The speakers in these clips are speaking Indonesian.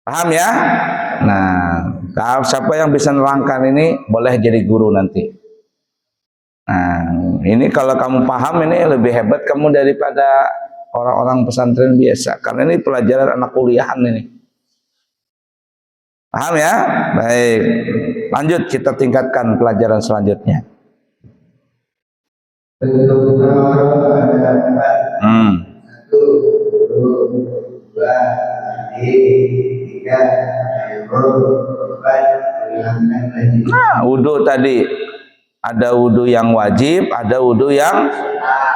Paham ya? Nah, siapa yang bisa nerangkan ini boleh jadi guru nanti. Nah, ini kalau kamu paham ini lebih hebat kamu daripada orang-orang pesantren biasa. Karena ini pelajaran anak kuliahan ini. Paham ya? Baik. Lanjut kita tingkatkan pelajaran selanjutnya. Nah, wudhu tadi ada wudhu yang wajib, ada wudhu yang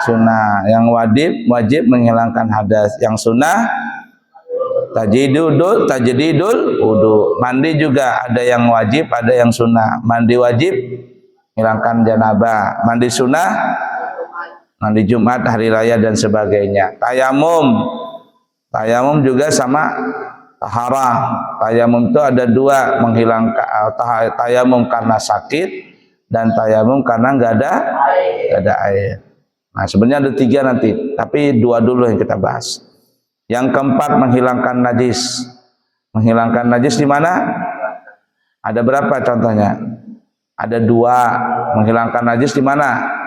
sunnah. Yang wajib menghilangkan hadas. Yang sunnah tajdidul wudhu. Mandi juga ada yang wajib, ada yang sunnah. Mandi wajib menghilangkan janabah. Mandi sunnah mandi Jumat, hari raya dan sebagainya. Tayamum juga sama taharah. Tayamum itu ada dua, menghilangkan tayamum karena sakit dan tayamum karena nggak ada air. Nah, sebenarnya ada tiga nanti, tapi dua dulu yang kita bahas. Yang keempat, menghilangkan najis. Menghilangkan najis di mana? Ada berapa contohnya? Ada dua. Menghilangkan najis di mana?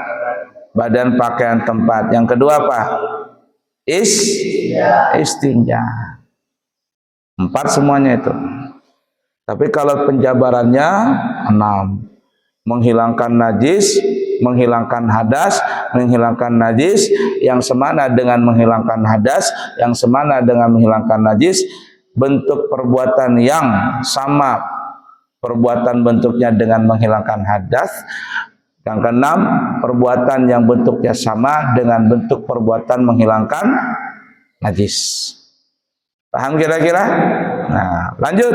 Badan, pakaian, tempat. Yang kedua apa? Istinja. 4 semuanya itu. Tapi kalau penjabarannya 6. Menghilangkan najis, menghilangkan hadas, menghilangkan najis, yang semana dengan menghilangkan hadas, yang semana dengan menghilangkan najis, bentuk perbuatan yang sama, perbuatan bentuknya dengan menghilangkan hadas. Yang keenam, perbuatan yang bentuknya sama dengan bentuk perbuatan menghilangkan najis. Paham kira-kira? Nah, lanjut.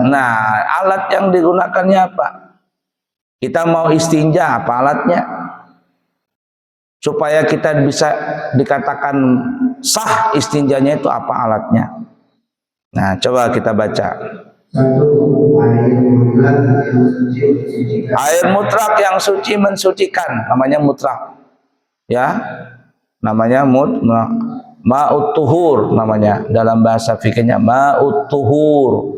Nah, alat yang digunakannya apa? Kita mau istinja, apa alatnya? Supaya kita bisa dikatakan sah istinjanya itu apa alatnya? Nah, coba kita baca. Air mutlak yang suci mensucikan, namanya mutlak. Ya, namanya ma'ut tuhur namanya dalam bahasa fikihnya, ma'ut tuhur.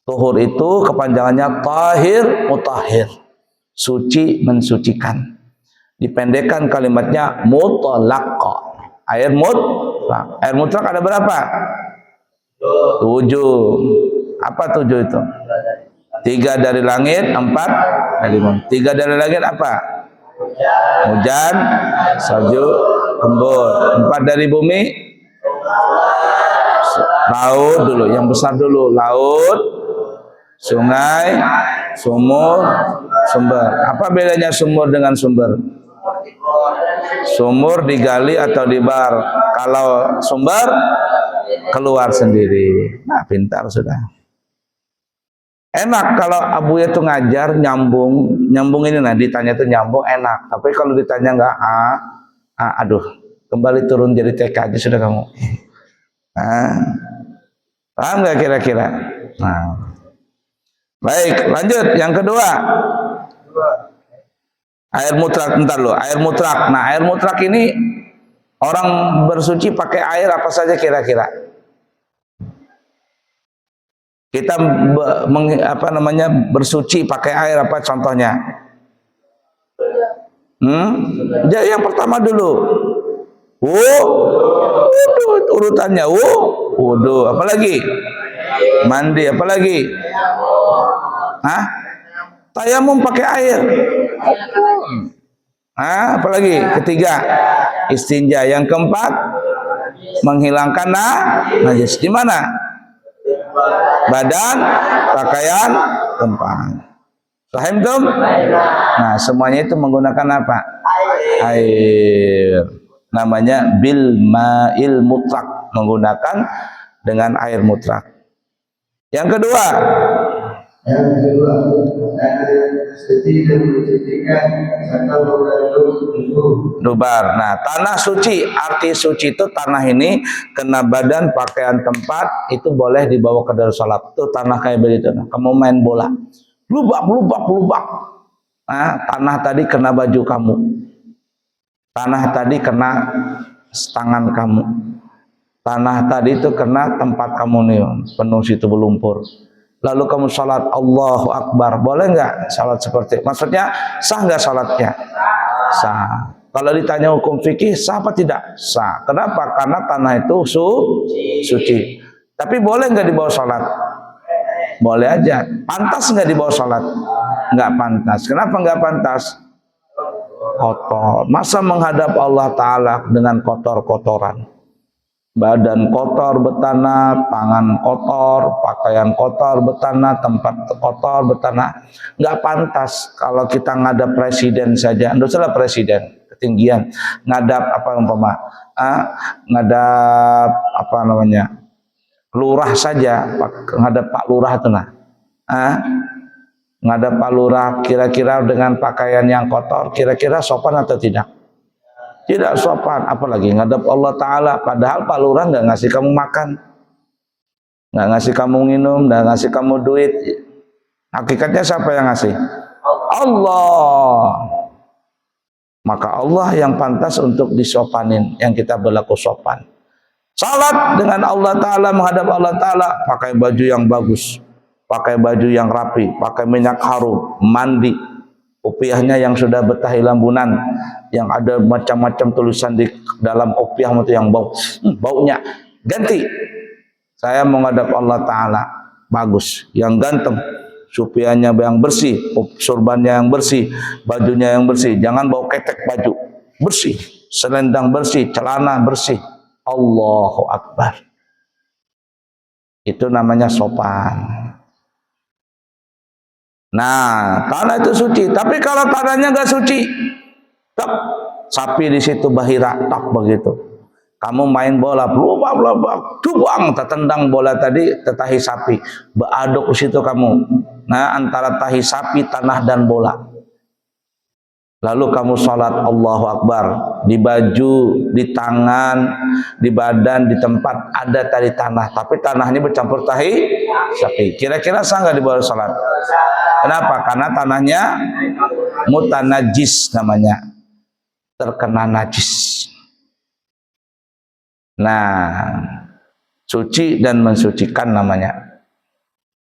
Tuhur itu kepanjangannya tahir mutahhir, suci mensucikan. Dipendekkan kalimatnya mutlaq. Air mutlak. Air mutlak ada berapa? 7. Apa 7 itu? 3 dari langit, 4 dari bumi. 3 dari langit apa? Hujan, salju, embun. 4 dari bumi, laut dulu, yang besar dulu, laut, sungai, sumur, sumber. Apa bedanya sumur dengan sumber? Sumur digali atau dibar. Kalau sumber keluar sendiri. Nah, pintar sudah. Enak kalau abu itu ngajar nyambung ini, nah ditanya itu nyambung enak. Tapi kalau ditanya nggak aduh, kembali turun jadi TK aja sudah kamu. Paham nggak kira-kira? Nah, baik, lanjut yang kedua. Air mutlak, bentar loh, air mutlak. Nah, air mutlak ini orang bersuci pakai air apa saja kira-kira? Kita bersuci pakai air apa contohnya? Jadi yang pertama dulu. Urutannya wudu, apalagi? Mandi, apalagi? Tayamum pakai air. Apalagi? Ketiga, istinja. Yang keempat, menghilangkan najis. Di mana? Badan, pakaian, tempat. Paham tuh? Nah, semuanya itu menggunakan apa? Air. Namanya bil ma'il mutlak, menggunakan dengan air mutlak. Yang kedua, dubar. Nah, tanah suci, arti suci itu tanah ini kena badan, pakaian, tempat, itu boleh dibawa ke dalam salat. Itu tanah kayak begitu. Nah, kamu main bola, lubak. tanah tadi kena baju kamu, tanah tadi kena tangan kamu, tanah tadi itu kena tempat kamu nih, penuh situ berlumpur. Lalu kamu salat Allahu Akbar, boleh nggak salat seperti? Maksudnya sah nggak salatnya? Sah. Kalau ditanya hukum fikih sah apa tidak? Sah. Kenapa? Karena tanah itu suci. Tapi boleh nggak dibawa salat? Boleh aja. Pantas nggak dibawa salat? Nggak pantas. Kenapa nggak pantas? Kotor. Masa menghadap Allah Ta'ala dengan kotor-kotoran? Badan kotor bertanah, tangan kotor, pakaian kotor bertanah, tempat kotor bertanah. Nggak pantas kalau kita ngadap presiden saja. Nggak usah presiden, ketinggian. Ngadap apa umpama? Ngadap apa namanya? Lurah saja, ngadap Pak Lurah itu nah. Ngadap Pak Lurah kira-kira dengan pakaian yang kotor, kira-kira sopan atau tidak? Tidak sopan, apalagi ngadap Allah Ta'ala. Padahal Pak Lurah nggak ngasih kamu makan, nggak ngasih kamu minum, nggak ngasih kamu duit. Hakikatnya siapa yang ngasih? Allah. Maka Allah yang pantas untuk disopanin, yang kita berlaku sopan. Salat dengan Allah Ta'ala, menghadap Allah Ta'ala, pakai baju yang bagus, pakai baju yang rapi, pakai minyak harum, mandi, kopiahnya yang sudah betah lambunan, yang ada macam-macam tulisan di dalam kopiah itu yang baunya ganti. Saya menghadap Allah Ta'ala, bagus, yang ganteng, supiahnya yang bersih, surbannya yang bersih, bajunya yang bersih, jangan bau ketek baju, bersih, selendang bersih, celana bersih. Allahu Akbar. Itu namanya sopan. Nah, tanah itu suci. Tapi kalau tanahnya nggak suci, tak, sapi di situ bahira, tak begitu. Kamu main bola, cuang, tertendang bola tadi, tetahi sapi, beraduk di situ kamu. Nah, antara tahi sapi, tanah dan bola. Lalu kamu sholat Allahu Akbar, di baju, di tangan, di badan, di tempat ada tadi tanah, tapi tanahnya bercampur tahi sapi. Kira-kira sah nggak dibawa sholat? Kenapa? Karena tanahnya mutanajis namanya, terkena najis. Nah, suci dan mensucikan namanya.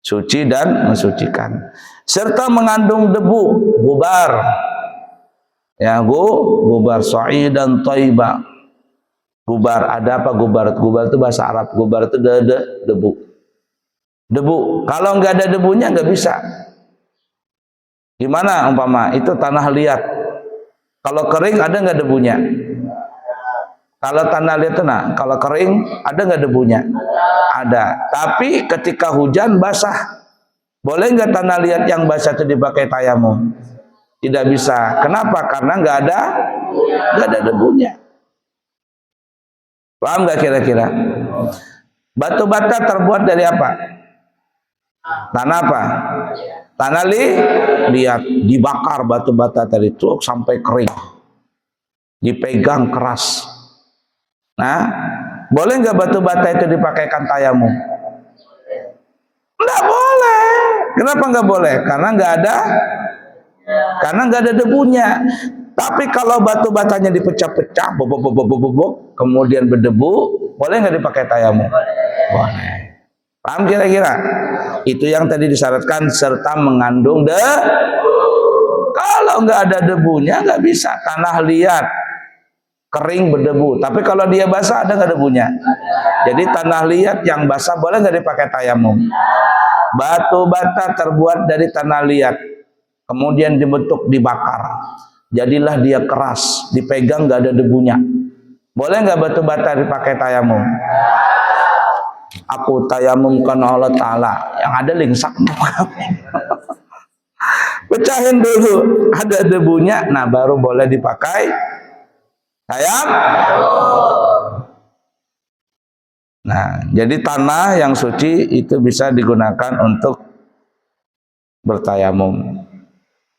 Suci dan mensucikan. Serta mengandung debu, gubar. Ya, gubar sa'idan thayyiba. Gubar, ada apa gubar? Gubar itu bahasa Arab. Gubar itu debu. Debu. Kalau nggak ada debunya nggak bisa. Gimana umpama itu tanah liat? Kalau kering ada nggak debunya? Kalau tanah liat itu nah, kalau kering ada nggak debunya? Ada. Tapi ketika hujan basah, boleh nggak tanah liat yang basah itu dipakai tayamum? Tidak bisa. Kenapa? Karena nggak ada debunya. Paham nggak kira-kira? Batu bata terbuat dari apa? Tanah apa? Tanah liat, dibakar batu bata tadi truk sampai kering, dipegang keras. Nah, boleh nggak batu bata itu dipakaikan tayamum? Nggak boleh. Kenapa nggak boleh? Karena nggak ada debunya. Tapi kalau batu batanya dipecah-pecah, kemudian berdebu, boleh nggak dipakai tayamum? Boleh. Paham kira-kira? Itu yang tadi disyaratkan serta mengandung Kalau nggak ada debunya nggak bisa. Tanah liat, kering berdebu. Tapi kalau dia basah ada nggak debunya? Jadi tanah liat yang basah boleh nggak dipakai tayamum? Batu bata terbuat dari tanah liat, kemudian dibentuk dibakar, jadilah dia keras, dipegang nggak ada debunya. Boleh nggak batu bata dipakai tayamum? Aku tayamum karena Allah Ta'ala, yang ada lingsak. Pecahin dulu, ada debunya, nah baru boleh dipakai tayamum. Nah, jadi tanah yang suci itu bisa digunakan untuk bertayamum.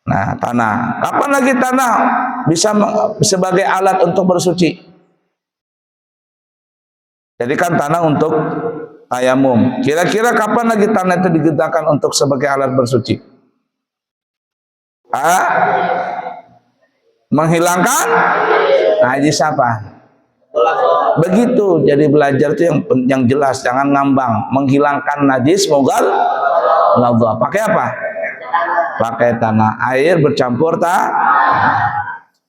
Nah, tanah. Kapan lagi tanah bisa sebagai alat untuk bersuci? Jadi kan tanah untuk tayamum. Kira-kira kapan lagi tanah itu digunakan untuk sebagai alat bersuci? menghilangkan najis apa? Begitu. Jadi belajar itu yang jelas, jangan ngambang. Menghilangkan najis mogal ladha. Pakai apa? Pakai tanah. Air bercampur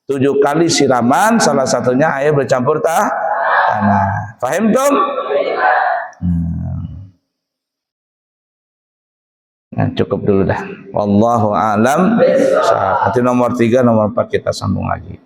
7 kali siraman, salah satunya air bercampur tanah. Paham tum? Nah, cukup dulu dah. Wallahu a'lam. Nanti nomor 3, nomor 4 kita sambung lagi.